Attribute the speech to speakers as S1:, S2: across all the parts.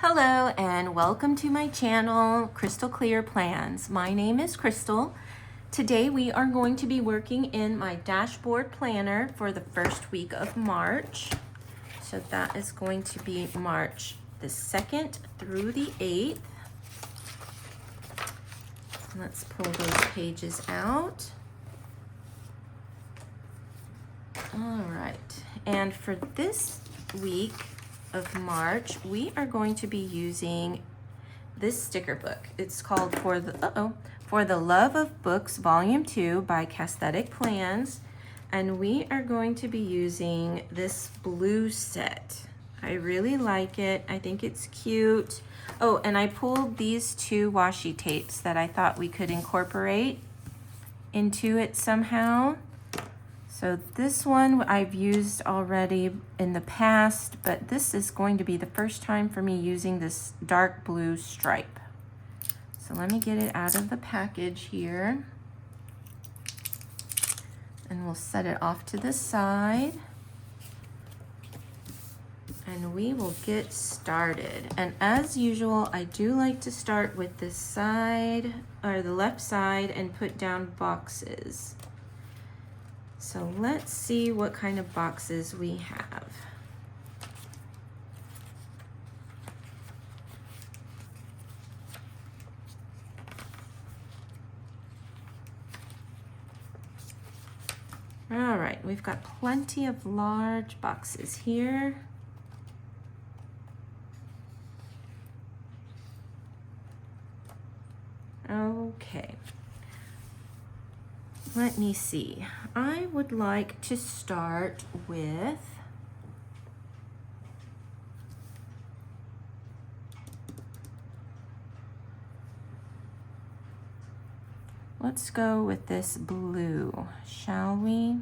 S1: Hello and welcome to my channel, Crystal Clear Plans. My name is Crystal. Today we are going to be working in my dashboard planner for the first week of March. So that is going to be March the 2nd through the 8th. Let's pull those pages out. All right, and for this week of March, we are going to be using this sticker book. It's called For the Love of Books Volume 2 by Cassthetic Plans, and we are going to be using this blue set. I really like it. I think it's cute. Oh, and I pulled these two washi tapes that I thought we could incorporate into it somehow. So this one I've used already in the past, but this is going to be the first time for me using this dark blue stripe. So let me get it out of the package here. And we'll set it off to the side. And we will get started. And as usual, I do like to start with this side, or the left side, and put down boxes. So let's see what kind of boxes we have. All right, we've got plenty of large boxes here. Okay. Let me see. I would like to start with let's go with this blue, shall we?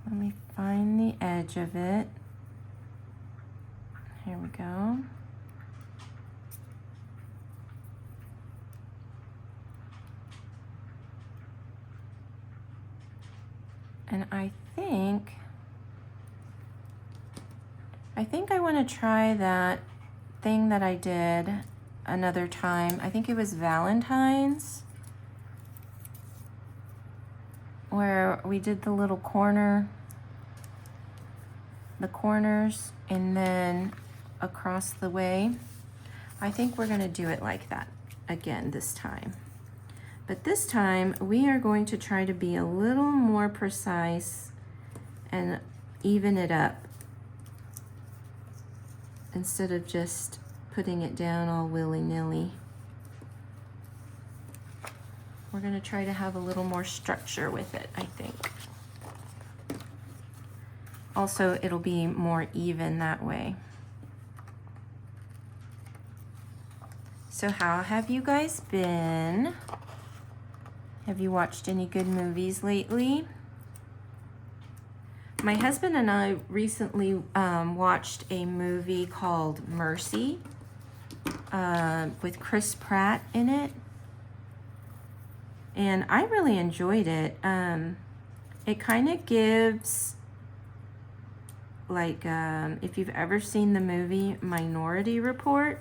S1: Let me find the edge of it. Here we go. And I think I want to try that thing that I did another time. I think it was Valentine's, where we did the little corners, and then across the way. I think we're going to do it like that again this time. But this time, we are going to try to be a little more precise and even it up instead of just putting it down all willy-nilly. We're going to try to have a little more structure with it, I think. Also, it'll be more even that way. So how have you guys been? Have you watched any good movies lately? My husband and I recently watched a movie called Mercy with Chris Pratt in it. And I really enjoyed it. It kind of gives, like, if you've ever seen the movie Minority Report,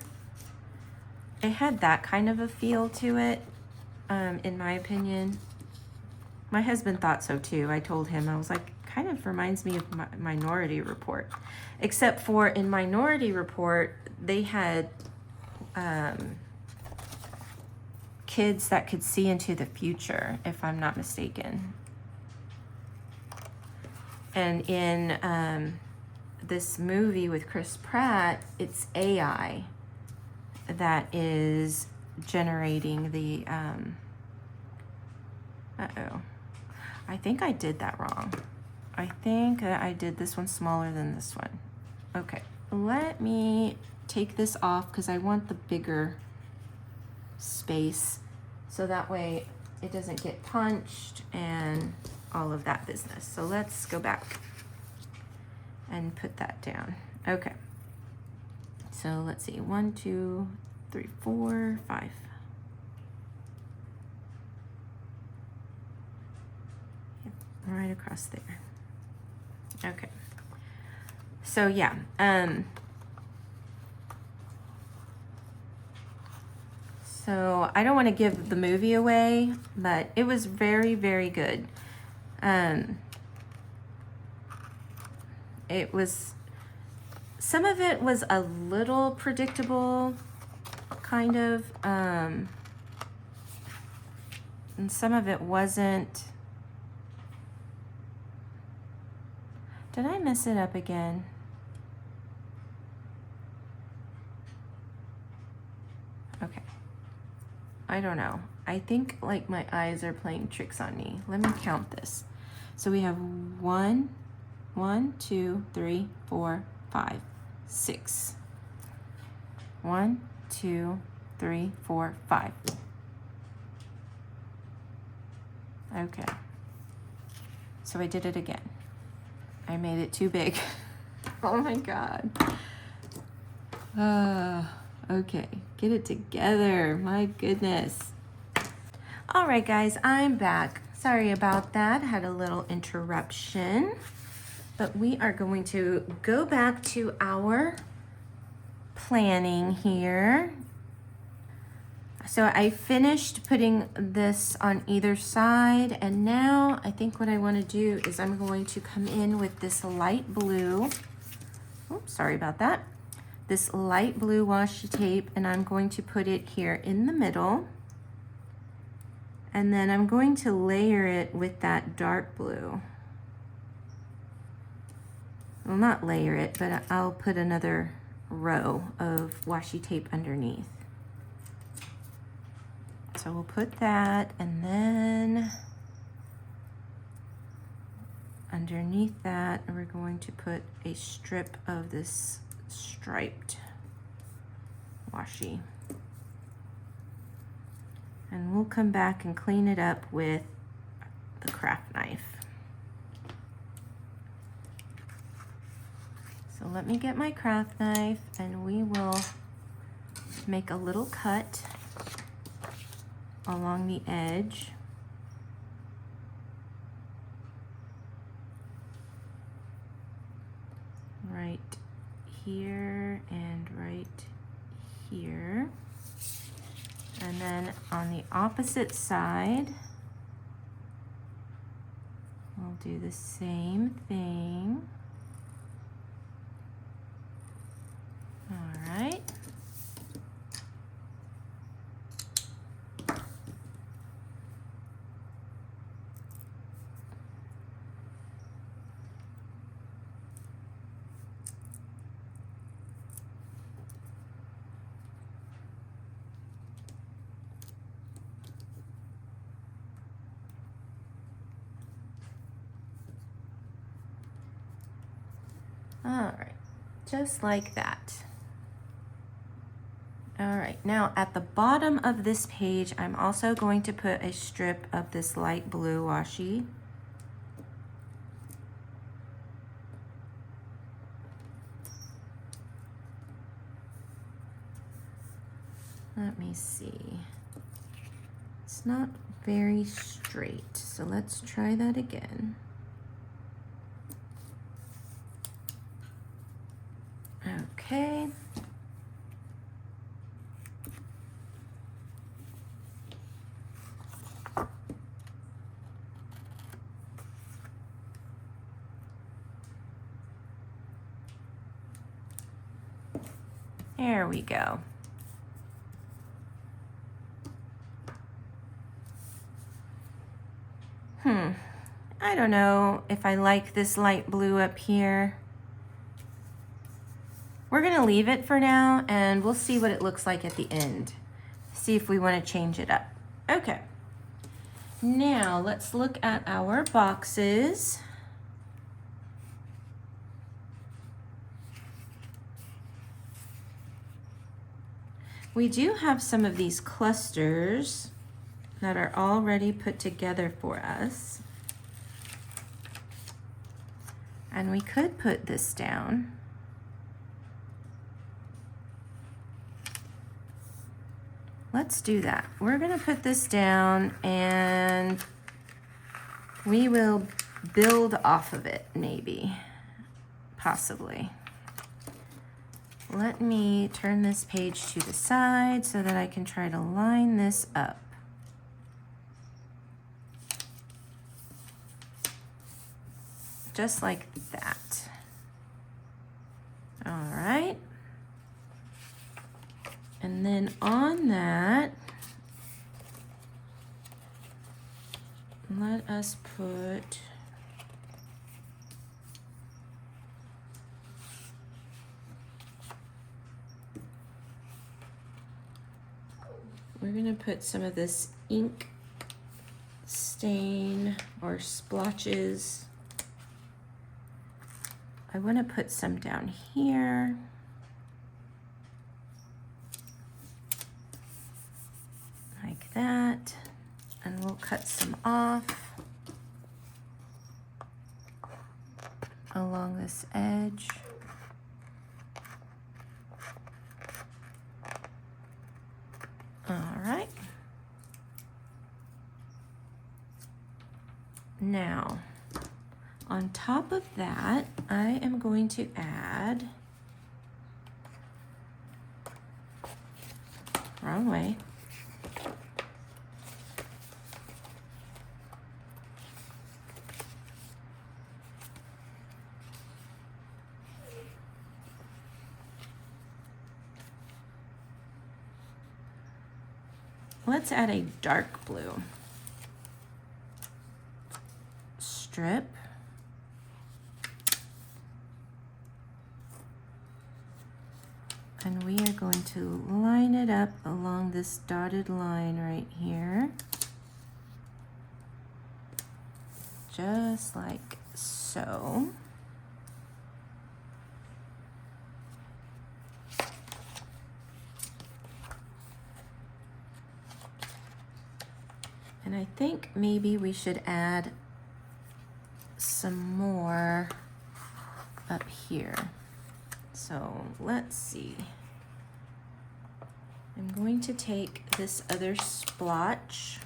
S1: it had that kind of a feel to it. In my opinion. My husband thought so too. I told him, I was like, kind of reminds me of Minority Report. Except for in Minority Report, they had kids that could see into the future, if I'm not mistaken. And in this movie with Chris Pratt, it's AI that is generating the I think I did that wrong. I think I did this one smaller than this one. Okay, let me take this off because I want the bigger space so that way it doesn't get punched and all of that business. So let's go back and put that down. Okay, so let's see, 1, 2, 3, 4, 5. Right across there. Okay, So yeah, so I don't want to give the movie away, but it was very, very good. It was, some of it was a little predictable, kind of, and some of it wasn't. Did I mess it up again? Okay. I don't know. I think like my eyes are playing tricks on me. Let me count this. So we have 1, 2, 3, 4, 5, 6. 1, 2, 3, 4, 5. Okay. So I did it again. I made it too big. Oh my God. Okay, get it together. My goodness. All right, guys, I'm back. Sorry about that. Had a little interruption. But we are going to go back to our planning here. So I finished putting this on either side, and now I think what I want to do is I'm going to come in with this light blue. Oops, sorry about that. This light blue washi tape, and I'm going to put it here in the middle. And then I'm going to layer it with that dark blue. Well, not layer it, but I'll put another row of washi tape underneath. So we'll put that, and then underneath that, we're going to put a strip of this striped washi. And we'll come back and clean it up with the craft knife. So let me get my craft knife, and we will make a little cut along the edge. Right here and right here. And then on the opposite side, we'll do the same thing. All right. All right, just like that. All right, now at the bottom of this page, I'm also going to put a strip of this light blue washi. Let me see. It's not very straight, so let's try that again. Okay. There we go. I don't know if I like this light blue up here. We're gonna leave it for now, and we'll see what it looks like at the end. See if we wanna change it up. Okay. Now let's look at our boxes. We do have some of these clusters that are already put together for us. And we could put this down. Let's do that. We're gonna put this down, and we will build off of it, maybe, possibly. let me turn this page to the side so that I can try to line this up. Just like that. All right. And then on that, let us put we're gonna put some of this ink stain or splotches. I wanna put some down here. Like that. And we'll cut some off along this edge. All right. Now, on top of that, I am going to add, wrong way. Let's add a dark blue strip. And we are going to line it up along this dotted line right here. Just like so. And I think maybe we should add some more up here. So let's see. I'm going to take this other splotch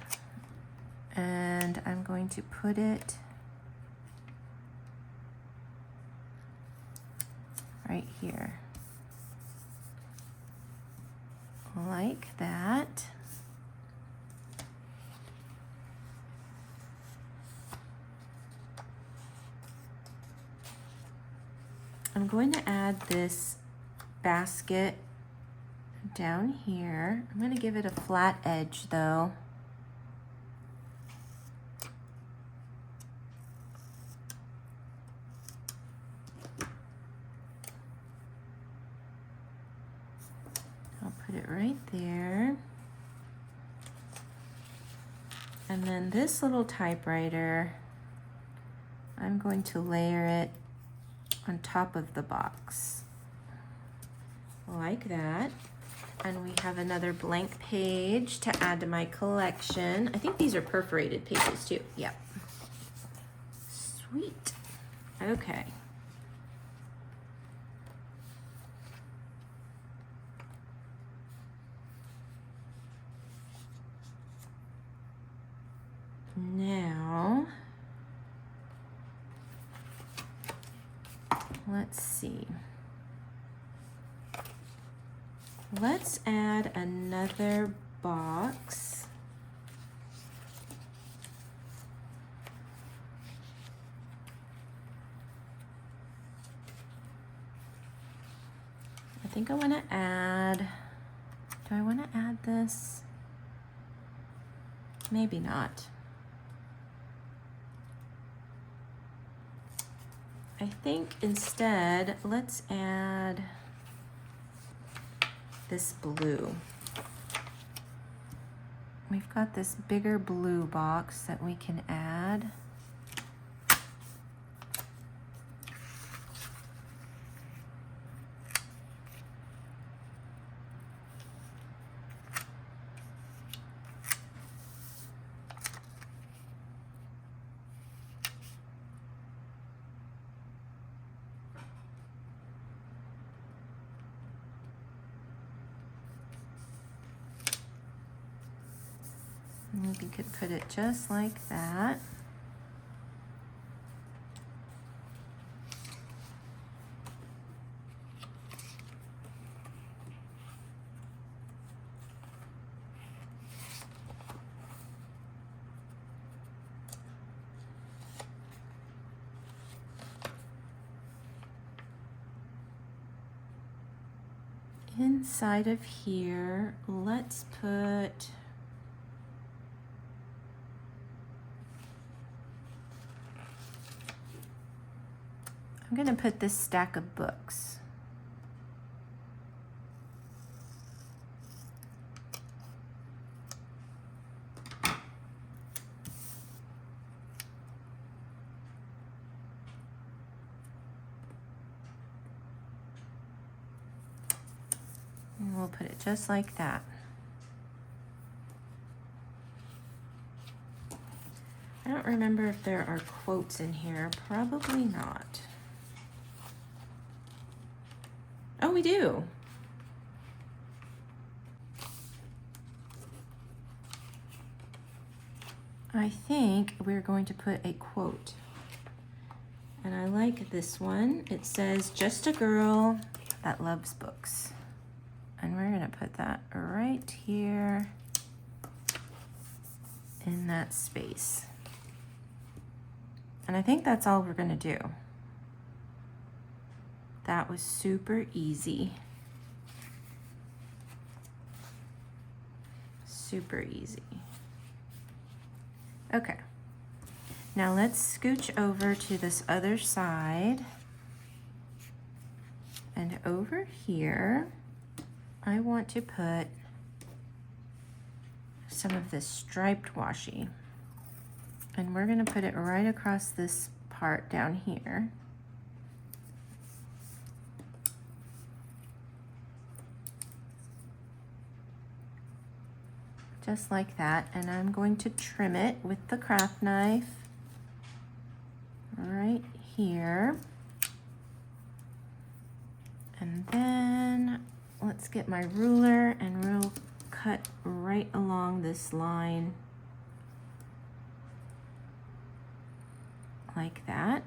S1: and I'm going to put it right here. Like that. I'm going to add this basket down here. I'm going to give it a flat edge though. I'll put it right there. And then this little typewriter, I'm going to layer it on top of the box, like that. And we have another blank page to add to my collection. I think these are perforated pages too. Yep. Sweet. Okay. Now, let's see. Let's add another box. I think I want to add, do I want to add this? Maybe not. I think instead, let's add this blue. We've got this bigger blue box that we can add. You could put it just like that. inside of here, let's put, I'm going to put this stack of books. And we'll put it just like that. I don't remember if there are quotes in here. Probably not. Oh, we do. I think we're going to put a quote. And I like this one. It says, "Just a girl that loves books." And we're gonna put that right here in that space. And I think that's all we're gonna do. That was super easy. Super easy. Okay. Now let's scooch over to this other side. And over here, I want to put some of this striped washi. And we're gonna put it right across this part down here. Just like that. And I'm going to trim it with the craft knife right here. And then let's get my ruler and we'll cut right along this line like that.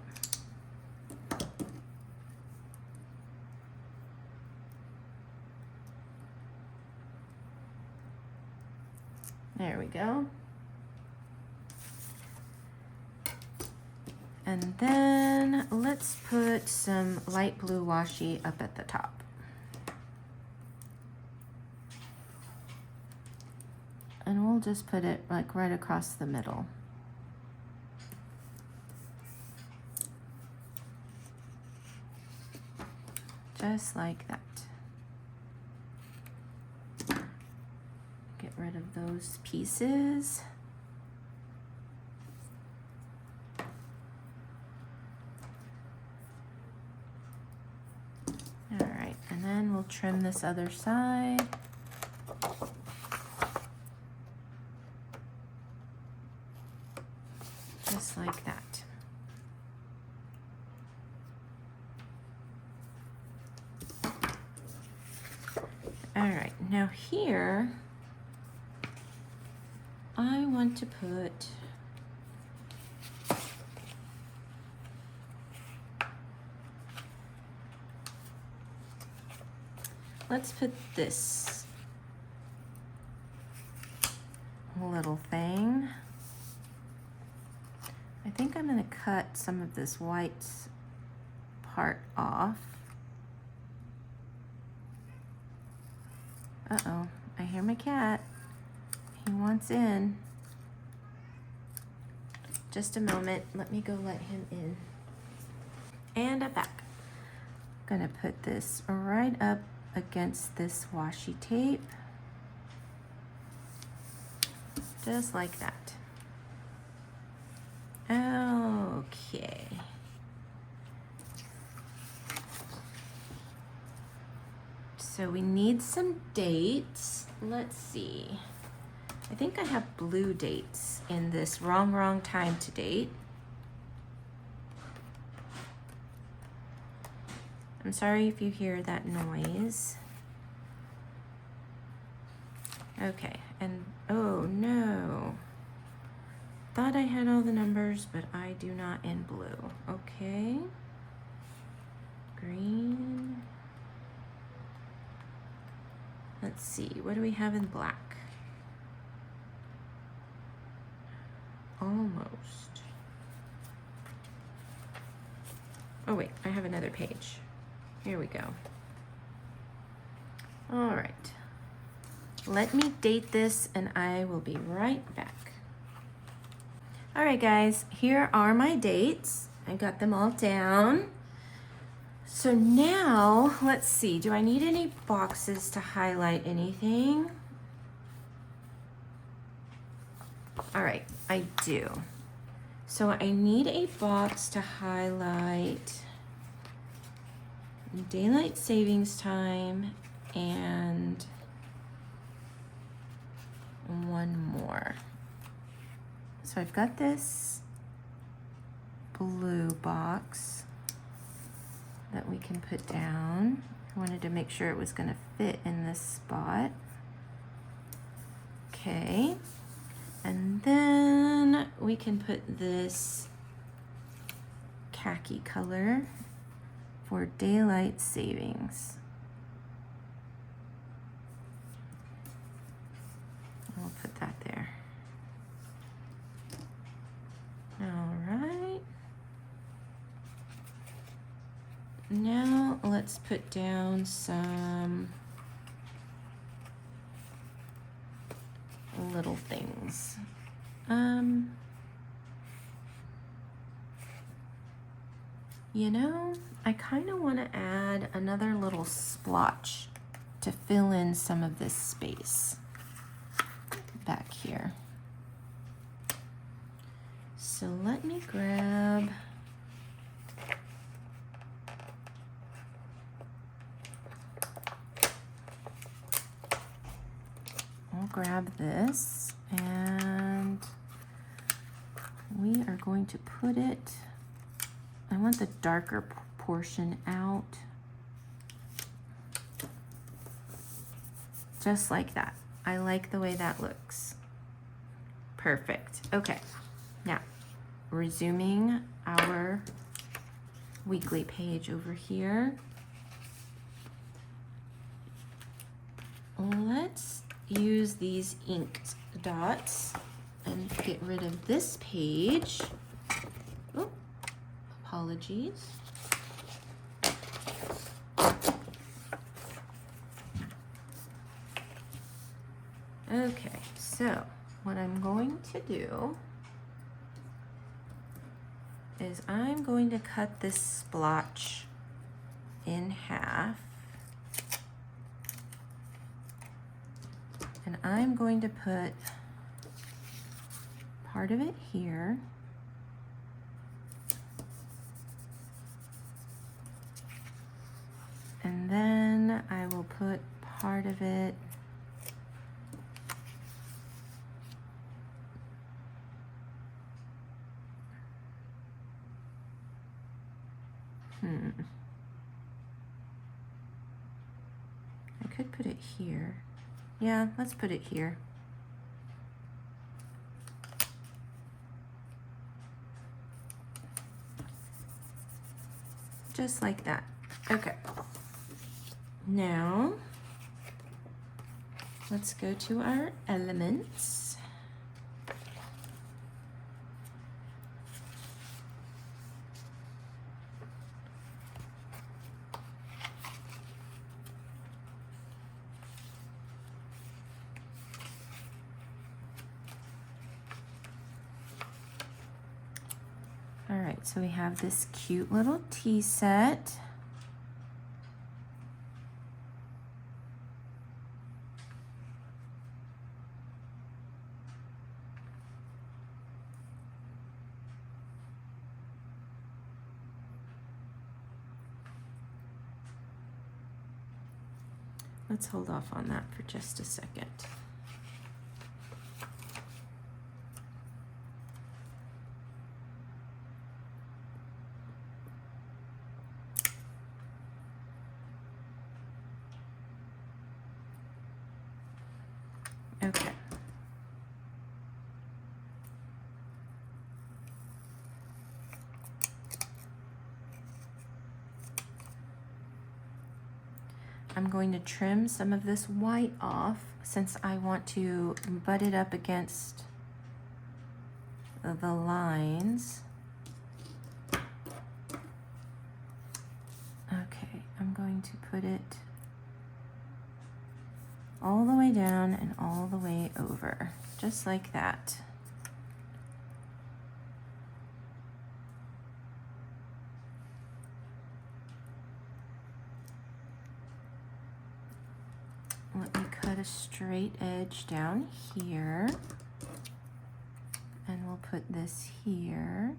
S1: There we go. And then let's put some light blue washi up at the top. And we'll just put it like right across the middle. Just like that. Get rid of those pieces. All right, and then we'll trim this other side. Just like that. All right, now here, I want to put let's put this little thing. I think I'm going to cut some of this white part off. Uh-oh, I hear my cat. He wants in. Just a moment, let me go let him in. And I'm back. Gonna put this right up against this washi tape. Just like that. Okay. So we need some dates. Let's see. I think I have blue dates in this wrong time to date. I'm sorry if you hear that noise. Okay, and oh no. Thought I had all the numbers, but I do not in blue. Okay. Green. Let's see, what do we have in black? Almost. Oh wait, I have another page. Here we go. All right. Let me date this and I will be right back. All right, guys, here are my dates. I got them all down. So now, let's see, do I need any boxes to highlight anything? All right, I do. So I need a box to highlight daylight savings time and one more. So I've got this blue box that we can put down. I wanted to make sure it was going to fit in this spot. Okay. And then we can put this khaki color for daylight savings. I'll put that there. All right. Now let's put down some little things. You know, I kind of want to add another little splotch to fill in some of this space back here. So let me grab this and we are going to put it, I want the darker portion out, just like that. I like the way that looks. Perfect. Okay, now resuming our weekly page over here. Let's use these inked dots and get rid of this page. Oh, apologies. Okay, so what I'm going to do is I'm going to cut this splotch in half. And I'm going to put part of it here. And then I will put part of it I could put it here. Yeah, let's put it here. Just like that. Okay. Now, let's go to our elements. All right, so we have this cute little tea set. Let's hold off on that for just a second. Okay. I'm going to trim some of this white off since I want to butt it up against the lines. Okay, I'm going to put it all the way down and all the way over, just like that. Let me cut a straight edge down here, and we'll put this here.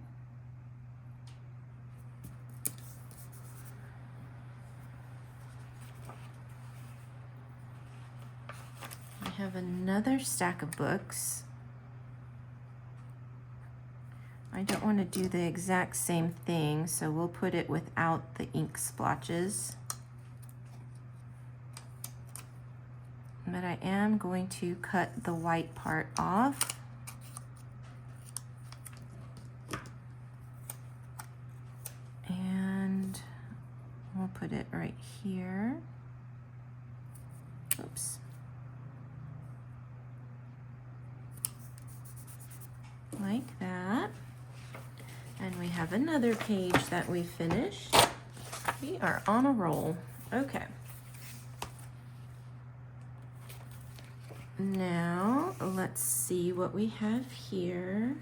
S1: I have another stack of books. I don't want to do the exact same thing, so we'll put it without the ink splotches. But I am going to cut the white part off. And we'll put it right here. Oops. Like that. And we have another page that we finished. We are on a roll. Okay. Now, let's see what we have here.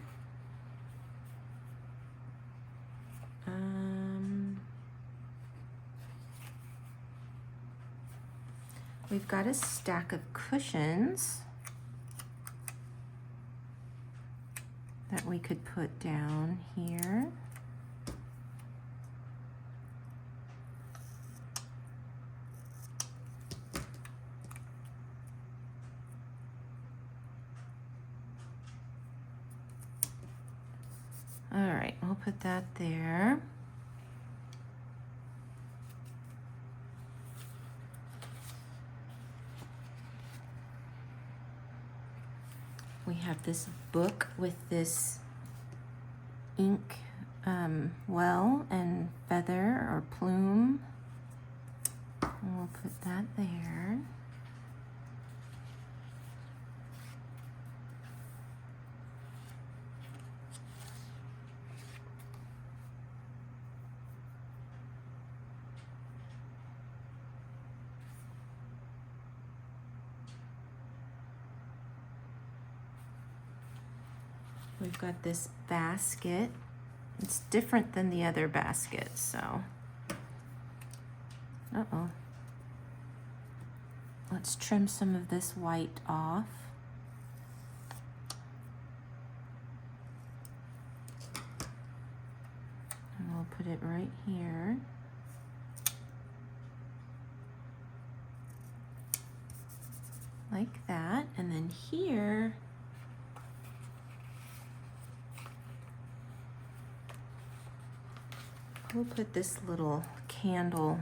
S1: We've got a stack of cushions that we could put down here. All right, we'll put that there. We have this book with this ink well and feather or plume. And we'll put that there. We've got this basket. It's different than the other baskets, so. Uh-oh. Let's trim some of this white off. And we'll put it right here. Like that. And then here, we'll put this little candle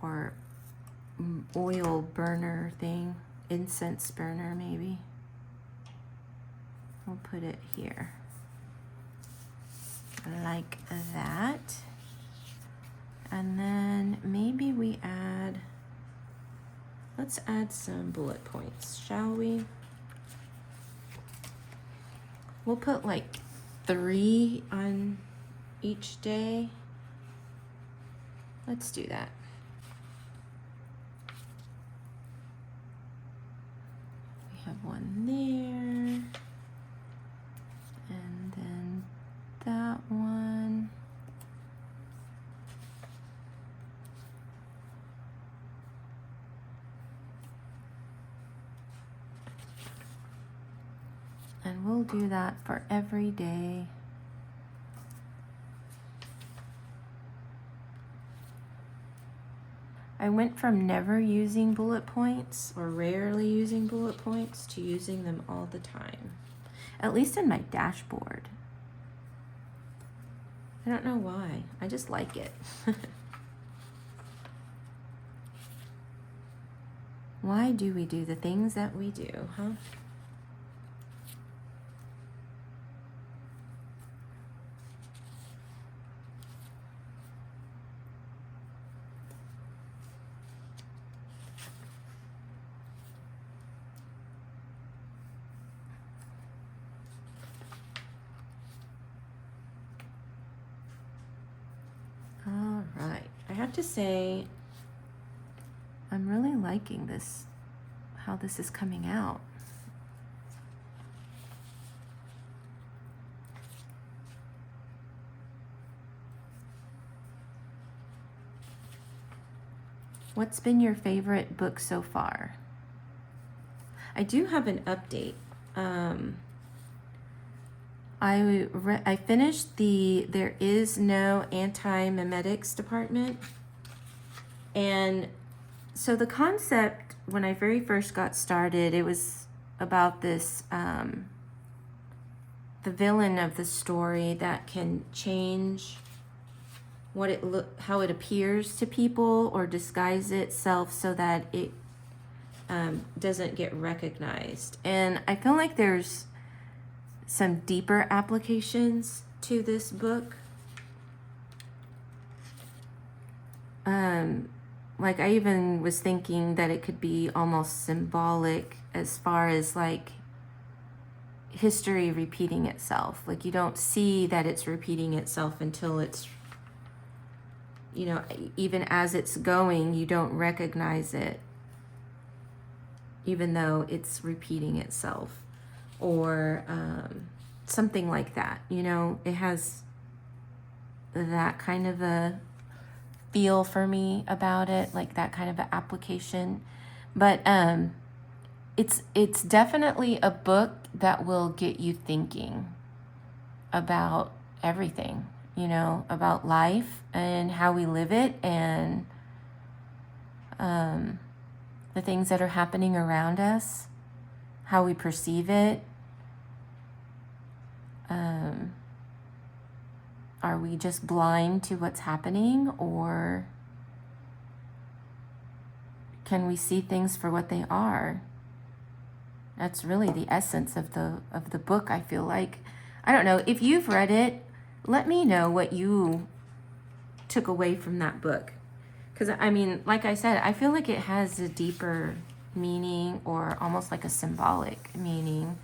S1: or oil burner thing, incense burner maybe. We'll put it here, like that. And then maybe we add, let's add some bullet points, shall we? We'll put like 3 on each day. Let's do that. We have one there, and then that one. And we'll do that for every day. I went from never using bullet points or rarely using bullet points to using them all the time, at least in my dashboard. I don't know why, I just like it. Why do we do the things that we do, huh? All right, I have to say, I'm really liking this, how this is coming out. What's been your favorite book so far? I do have an update. I finished the There Is No Anti-Memetics Department. And so the concept, when I very first got started, it was about this, the villain of the story that can change how it appears to people or disguise itself so that it doesn't get recognized. And I feel like there's some deeper applications to this book. Like I even was thinking that it could be almost symbolic as far as like history repeating itself. Like you don't see that it's repeating itself until it's, you know, even as it's going, you don't recognize it, even though it's repeating itself, or something like that. You know, it has that kind of a feel for me about it, like that kind of an application. But it's definitely a book that will get you thinking about everything, you know, about life and how we live it, and the things that are happening around us, how we perceive it. Are we just blind to what's happening, or can we see things for what they are? That's really the essence of the book, I feel like. I don't know, if you've read it, let me know what you took away from that book. Because, I mean, like I said, I feel like it has a deeper meaning, or almost like a symbolic meaning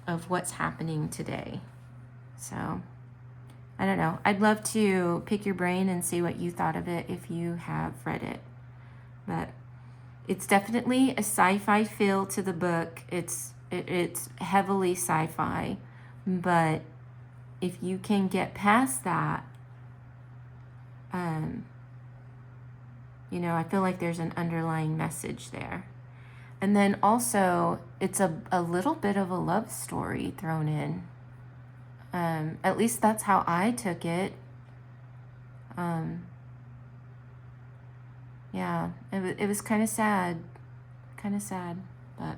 S1: of what's happening today. So, I don't know. I'd love to pick your brain and see what you thought of it if you have read it. But it's definitely a sci-fi feel to the book. It's heavily sci-fi, but if you can get past that, you know, I feel like there's an underlying message there. And then also, it's a little bit of a love story thrown in. At least that's how I took it. Yeah, it was kind of sad. But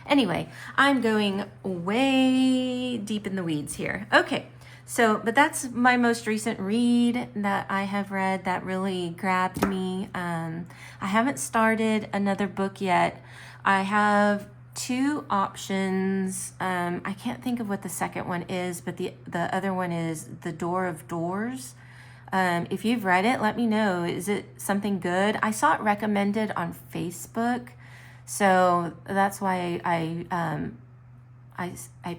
S1: anyway, I'm going way deep in the weeds here. Okay, so, but that's my most recent read that I have read that really grabbed me. I haven't started another book yet. I have two options. I can't think of what the second one is, but the other one is The Door of Doors. If you've read it, let me know. Is it something good? I saw it recommended on Facebook, so that's why I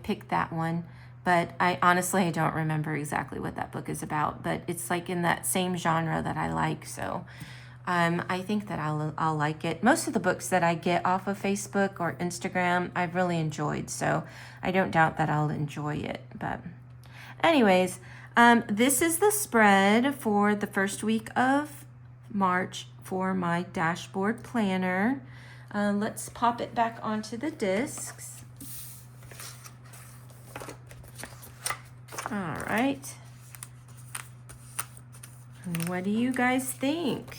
S1: picked that one. But I honestly don't remember exactly what that book is about. But it's like in that same genre that I like, so I think that I'll like it. Most of the books that I get off of Facebook or Instagram, I've really enjoyed, so I don't doubt that I'll enjoy it. But anyways, this is the spread for the first week of March for my dashboard planner. Let's pop it back onto the discs. All right. And what do you guys think?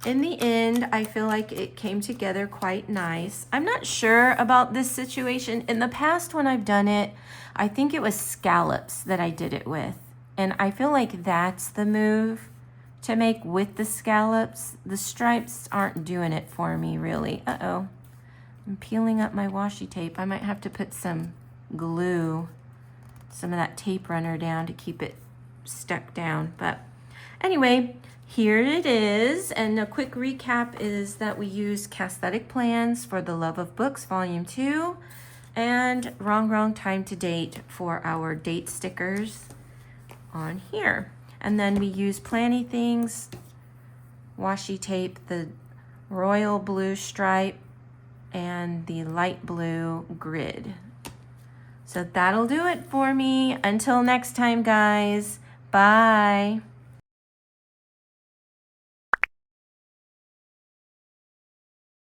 S1: In the end, I feel like it came together quite nice. I'm not sure about this situation. In the past, when I've done it, I think it was scallops that I did it with. And I feel like that's the move to make with the scallops. The stripes aren't doing it for me, really. Uh-oh. I'm peeling up my washi tape. I might have to put some glue, some of that tape runner down to keep it stuck down. But anyway, here it is, and a quick recap is that we use Cassthetic Plans for The Love of Books, Volume 2, and Wrong Time to Date for our date stickers on here. And then we use Planything's washi tape the royal blue stripe and the light blue grid. So that'll do it for me. Until next time, guys. Bye.